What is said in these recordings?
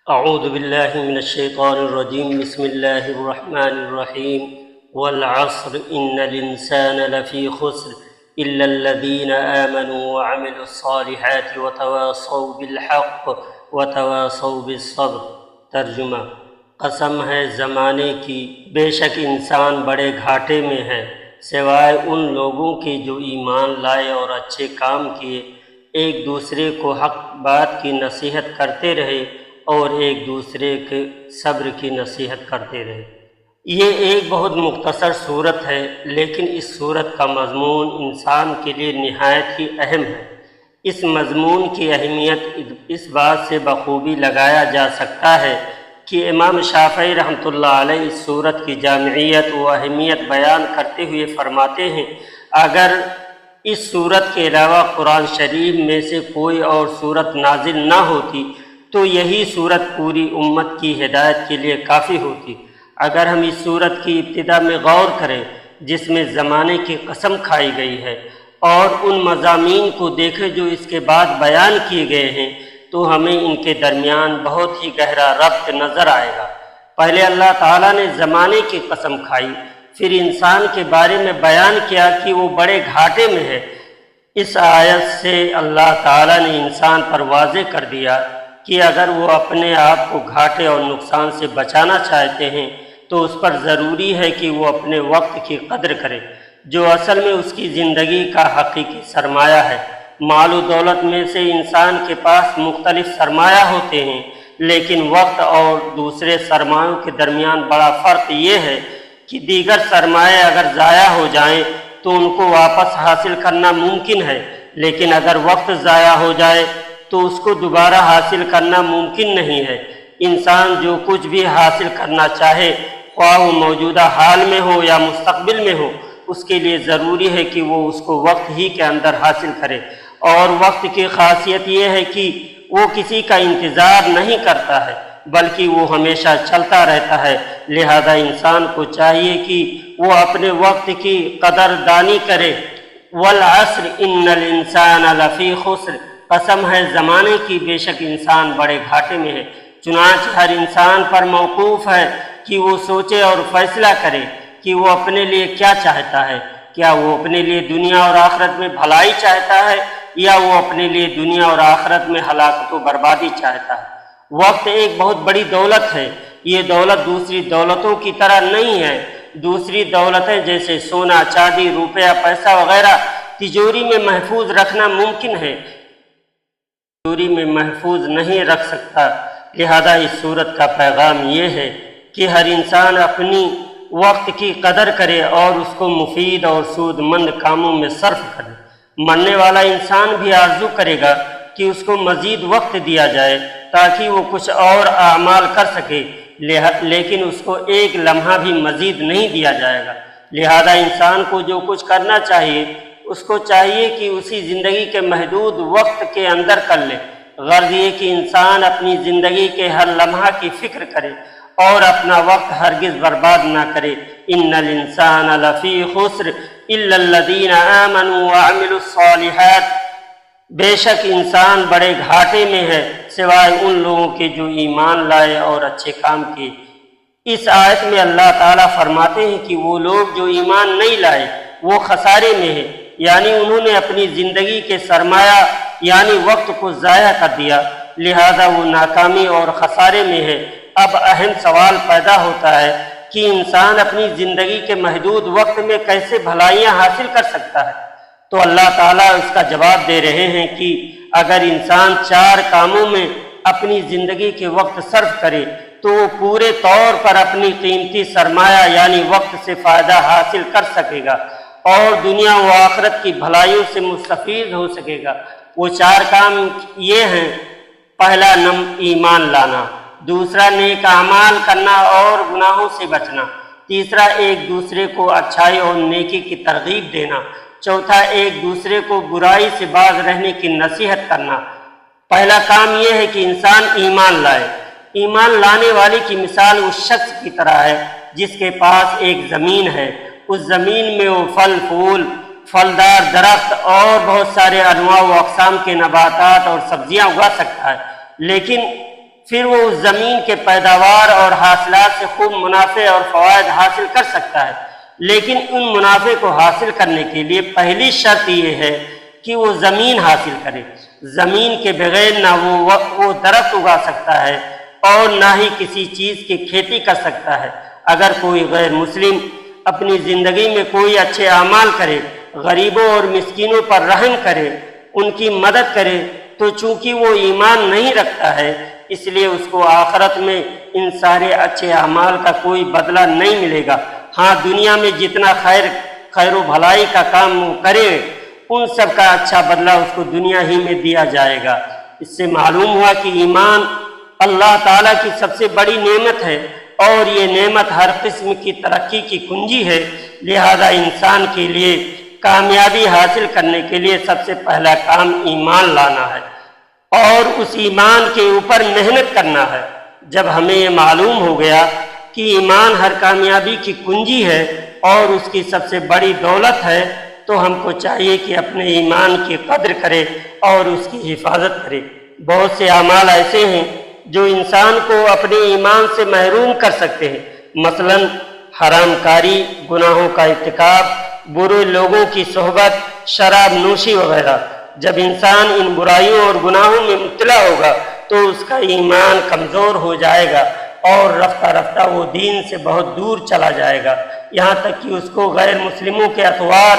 اعوذ باللہ من الشیطان الرجیم بسم اللہ الرحمن الرحیم والعصر ان الانسان لفی خسر الا الذین آمنوا وعملوا الصالحات وتواصوا بالحق وتواصوا بالصبر۔ ترجمہ: قسم ہے زمانے کی، بے شک انسان بڑے گھاٹے میں ہے سوائے ان لوگوں کے جو ایمان لائے اور اچھے کام کیے، ایک دوسرے کو حق بات کی نصیحت کرتے رہے اور ایک دوسرے کے صبر کی نصیحت کرتے رہے۔ یہ ایک بہت مختصر صورت ہے، لیکن اس صورت کا مضمون انسان کے لیے نہایت ہی اہم ہے۔ اس مضمون کی اہمیت اس بات سے بخوبی لگایا جا سکتا ہے کہ امام شافعی رحمۃ اللہ علیہ اس صورت کی جامعیت و اہمیت بیان کرتے ہوئے فرماتے ہیں، اگر اس صورت کے علاوہ قرآن شریف میں سے کوئی اور صورت نازل نہ ہوتی تو یہی صورت پوری امت کی ہدایت کے لیے کافی ہوتی۔ اگر ہم اس صورت کی ابتدا میں غور کریں جس میں زمانے کی قسم کھائی گئی ہے اور ان مضامین کو دیکھیں جو اس کے بعد بیان کیے گئے ہیں، تو ہمیں ان کے درمیان بہت ہی گہرا ربط نظر آئے گا۔ پہلے اللہ تعالیٰ نے زمانے کی قسم کھائی، پھر انسان کے بارے میں بیان کیا کہ وہ بڑے گھاٹے میں ہے۔ اس آیت سے اللہ تعالیٰ نے انسان پر واضح کر دیا کہ اگر وہ اپنے آپ کو گھاٹے اور نقصان سے بچانا چاہتے ہیں تو اس پر ضروری ہے کہ وہ اپنے وقت کی قدر کرے، جو اصل میں اس کی زندگی کا حقیقی سرمایہ ہے۔ مال و دولت میں سے انسان کے پاس مختلف سرمایہ ہوتے ہیں، لیکن وقت اور دوسرے سرمایوں کے درمیان بڑا فرق یہ ہے کہ دیگر سرمایہ اگر ضائع ہو جائیں تو ان کو واپس حاصل کرنا ممکن ہے، لیکن اگر وقت ضائع ہو جائے تو اس کو دوبارہ حاصل کرنا ممکن نہیں ہے۔ انسان جو کچھ بھی حاصل کرنا چاہے، خواہ وہ موجودہ حال میں ہو یا مستقبل میں ہو، اس کے لیے ضروری ہے کہ وہ اس کو وقت ہی کے اندر حاصل کرے، اور وقت کی خاصیت یہ ہے کہ وہ کسی کا انتظار نہیں کرتا ہے بلکہ وہ ہمیشہ چلتا رہتا ہے۔ لہذا انسان کو چاہیے کہ وہ اپنے وقت کی قدر دانی کرے۔ والعصر ان الانسان لفی خسر، قسم ہے زمانے کی، بے شک انسان بڑے گھاٹے میں ہے۔ چنانچہ ہر انسان پر موقوف ہے کہ وہ سوچے اور فیصلہ کرے کہ وہ اپنے لیے کیا چاہتا ہے۔ کیا وہ اپنے لیے دنیا اور آخرت میں بھلائی چاہتا ہے یا وہ اپنے لیے دنیا اور آخرت میں ہلاکت و بربادی چاہتا ہے؟ وقت ایک بہت بڑی دولت ہے۔ یہ دولت دوسری دولتوں کی طرح نہیں ہے۔ دوسری دولتیں جیسے سونا، چاندی، روپیہ، پیسہ وغیرہ تجوری میں محفوظ رکھنا ممکن ہے، تجوری میں محفوظ نہیں رکھ سکتا۔ لہذا اس صورت کا پیغام یہ ہے کہ ہر انسان اپنی وقت کی قدر کرے اور اس کو مفید اور سود مند کاموں میں صرف کرے۔ مرنے والا انسان بھی آرزو کرے گا کہ اس کو مزید وقت دیا جائے تاکہ وہ کچھ اور اعمال کر سکے، لیکن اس کو ایک لمحہ بھی مزید نہیں دیا جائے گا۔ لہذا انسان کو جو کچھ کرنا چاہیے اس کو چاہیے کہ اسی زندگی کے محدود وقت کے اندر کر لے۔ غرض یہ کہ انسان اپنی زندگی کے ہر لمحہ کی فکر کرے اور اپنا وقت ہرگز برباد نہ کرے۔ ان الانسان لفی خسر الا الذین آمنوا وعملوا الصالحات، بے شک انسان بڑے گھاٹے میں ہے سوائے ان لوگوں کے جو ایمان لائے اور اچھے کام کیے۔ اس آیت میں اللہ تعالیٰ فرماتے ہیں کہ وہ لوگ جو ایمان نہیں لائے وہ خسارے میں ہیں، یعنی انہوں نے اپنی زندگی کے سرمایہ یعنی وقت کو ضائع کر دیا، لہذا وہ ناکامی اور خسارے میں ہے۔ اب اہم سوال پیدا ہوتا ہے کہ انسان اپنی زندگی کے محدود وقت میں کیسے بھلائیاں حاصل کر سکتا ہے؟ تو اللہ تعالیٰ اس کا جواب دے رہے ہیں کہ اگر انسان 4 کاموں میں اپنی زندگی کے وقت صرف کرے تو وہ پورے طور پر اپنی قیمتی سرمایہ یعنی وقت سے فائدہ حاصل کر سکے گا اور دنیا و آخرت کی بھلائیوں سے مستفید ہو سکے گا۔ وہ 4 کام یہ ہیں: پہلا ایمان لانا، دوسرا نیک اعمال کرنا اور گناہوں سے بچنا، تیسرا ایک دوسرے کو اچھائی اور نیکی کی ترغیب دینا، چوتھا ایک دوسرے کو برائی سے باز رہنے کی نصیحت کرنا۔ پہلا کام یہ ہے کہ انسان ایمان لائے۔ ایمان لانے والے کی مثال اس شخص کی طرح ہے جس کے پاس ایک زمین ہے۔ اس زمین میں وہ پھل پھول، پھلدار درخت اور بہت سارے انواع و اقسام کے نباتات اور سبزیاں اگا سکتا ہے، لیکن پھر وہ اس زمین کے پیداوار اور حاصلات سے خوب منافع اور فوائد حاصل کر سکتا ہے، لیکن ان منافع کو حاصل کرنے کے لیے پہلی شرط یہ ہے کہ وہ زمین حاصل کرے۔ زمین کے بغیر نہ وہ درخت اگا سکتا ہے اور نہ ہی کسی چیز کی کھیتی کر سکتا ہے۔ اگر کوئی غیر مسلم اپنی زندگی میں کوئی اچھے اعمال کرے، غریبوں اور مسکینوں پر رحم کرے، ان کی مدد کرے، تو چونکہ وہ ایمان نہیں رکھتا ہے، اس لیے اس کو آخرت میں ان سارے اچھے اعمال کا کوئی بدلہ نہیں ملے گا۔ ہاں، دنیا میں جتنا خیر و بھلائی کا کام وہ کرے، ان سب کا اچھا بدلہ اس کو دنیا ہی میں دیا جائے گا۔ اس سے معلوم ہوا کہ ایمان اللہ تعالیٰ کی سب سے بڑی نعمت ہے، اور یہ نعمت ہر قسم کی ترقی کی کنجی ہے۔ لہذا انسان کے لیے کامیابی حاصل کرنے کے لیے سب سے پہلا کام ایمان لانا ہے اور اس ایمان کے اوپر محنت کرنا ہے۔ جب ہمیں یہ معلوم ہو گیا کہ ایمان ہر کامیابی کی کنجی ہے اور اس کی سب سے بڑی دولت ہے، تو ہم کو چاہیے کہ اپنے ایمان کی قدر کرے اور اس کی حفاظت کرے۔ بہت سے اعمال ایسے ہیں جو انسان کو اپنے ایمان سے محروم کر سکتے ہیں، مثلا حرام کاری، گناہوں کا ارتکاب، برے لوگوں کی صحبت، شراب نوشی وغیرہ۔ جب انسان ان برائیوں اور گناہوں میں مبتلا ہوگا تو اس کا ایمان کمزور ہو جائے گا اور رفتہ رفتہ وہ دین سے بہت دور چلا جائے گا، یہاں تک کہ اس کو غیر مسلموں کے اطوار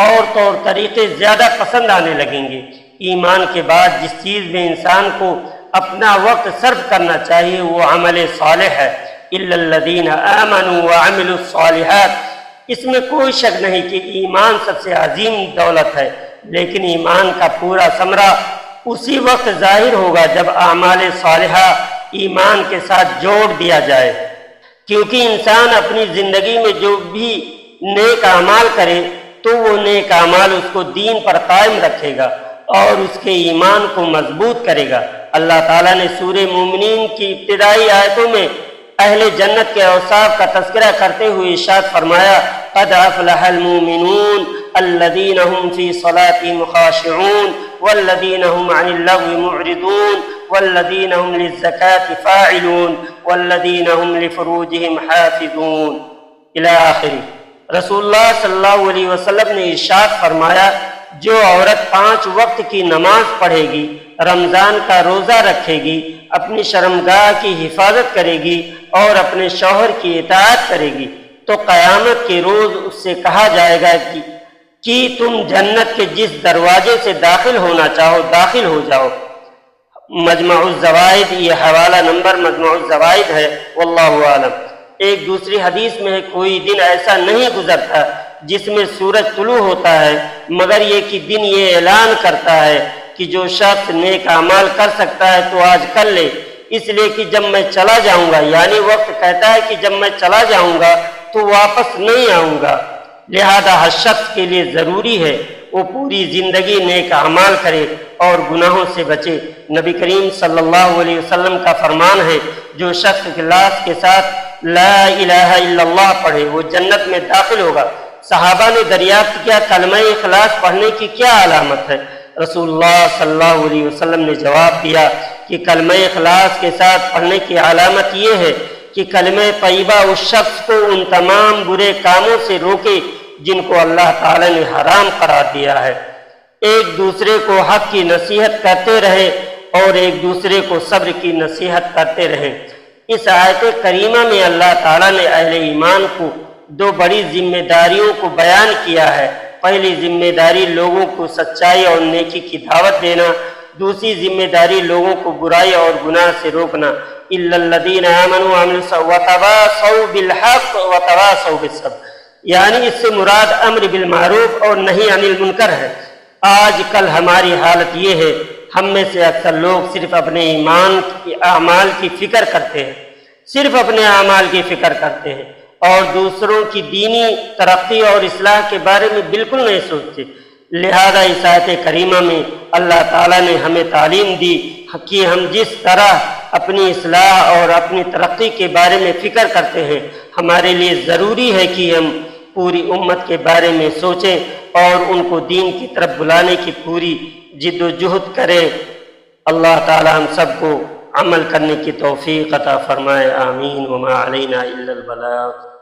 اور طور طریقے زیادہ پسند آنے لگیں گے۔ ایمان کے بعد جس چیز میں انسان کو اپنا وقت صرف کرنا چاہیے وہ عمل صالح ہے۔ الا الذین آمنوا وعملوا الصالحات، اس میں کوئی شک نہیں کہ ایمان سب سے عظیم دولت ہے، لیکن ایمان کا پورا ثمرہ اسی وقت ظاہر ہوگا جب اعمال صالحہ ایمان کے ساتھ جوڑ دیا جائے، کیونکہ انسان اپنی زندگی میں جو بھی نیک اعمال کرے تو وہ نیک اعمال اس کو دین پر قائم رکھے گا اور اس کے ایمان کو مضبوط کرے گا۔ اللہ تعالیٰ نے سورہ مومنین کی ابتدائی آیتوں میں اہل جنت کے اوصاف کا تذکرہ کرتے ہوئے ارشاد فرمایا، قد افلح المؤمنون الذین هم فی صلاتهم خاشعون والذین هم عن اللغو معرضون والذین هم للزکاة فاعلون والذین هم لفروجهم حافظون الی آخری۔ رسول اللہ صلی اللہ علیہ وسلم نے ارشاد فرمایا، جو عورت 5 وقت کی نماز پڑھے گی، رمضان کا روزہ رکھے گی، اپنی شرمگاہ کی حفاظت کرے گی اور اپنے شوہر کی اطاعت کرے گی، تو قیامت کے روز اس سے کہا جائے گا کہ تم جنت کے جس دروازے سے داخل ہونا چاہو داخل ہو جاؤ۔ مجمع الزوائد، یہ حوالہ نمبر مجمع الزوائد ہے، واللہ عالم۔ ایک دوسری حدیث میں کوئی دن ایسا نہیں گزرتا جس میں سورج طلوع ہوتا ہے مگر یہ کہ دن یہ اعلان کرتا ہے کہ جو شخص نیک اعمال کر سکتا ہے تو آج کر لے، اس لیے کہ جب میں چلا جاؤں گا، یعنی وقت کہتا ہے کہ جب میں چلا جاؤں گا تو واپس نہیں آؤں گا۔ لہذا ہر شخص کے لیے ضروری ہے وہ پوری زندگی نیک اعمال کرے اور گناہوں سے بچے۔ نبی کریم صلی اللہ علیہ وسلم کا فرمان ہے، جو شخص اخلاص کے ساتھ لا الہ الا اللہ پڑھے وہ جنت میں داخل ہوگا۔ صحابہ نے دریافت کیا، کلمہ اخلاص پڑھنے کی کیا علامت ہے؟ رسول اللہ صلی اللہ علیہ وسلم نے جواب دیا کہ کلمہ اخلاص کے ساتھ پڑھنے کی علامت یہ ہے کہ کلمہ طیبہ اس شخص کو ان تمام برے کاموں سے روکے جن کو اللہ تعالی نے حرام قرار دیا ہے، ایک دوسرے کو حق کی نصیحت کرتے رہے اور ایک دوسرے کو صبر کی نصیحت کرتے رہے۔ اس آیت کریمہ میں اللہ تعالیٰ نے اہل ایمان کو 2 بڑی ذمہ داریوں کو بیان کیا ہے۔ پہلی ذمہ داری لوگوں کو سچائی اور نیکی کی دعوت دینا، دوسری ذمہ داری لوگوں کو برائی اور گناہ سے روکنا۔ الا الذین آمنوا وعملوا الصالحات وتواصوا بالحق وتواصوا بالصبر، یعنی اس سے مراد امر بالمعروف اور نہی عن المنکر ہے۔ آج کل ہماری حالت یہ ہے، ہم میں سے اکثر لوگ صرف اپنے ایمان کی اعمال کی فکر کرتے ہیں، صرف اپنے اعمال کی فکر کرتے ہیں اور دوسروں کی دینی ترقی اور اصلاح کے بارے میں بالکل نہیں سوچتے۔ لہذا اس آیت کریمہ میں اللہ تعالیٰ نے ہمیں تعلیم دی کہ ہم جس طرح اپنی اصلاح اور اپنی ترقی کے بارے میں فکر کرتے ہیں، ہمارے لیے ضروری ہے کہ ہم پوری امت کے بارے میں سوچیں اور ان کو دین کی طرف بلانے کی پوری جد و جہد کریں۔ اللہ تعالیٰ ہم سب کو عمل کرنے کی توفیق عطا فرمائے، آمین۔ وما علینا الا البلاغ۔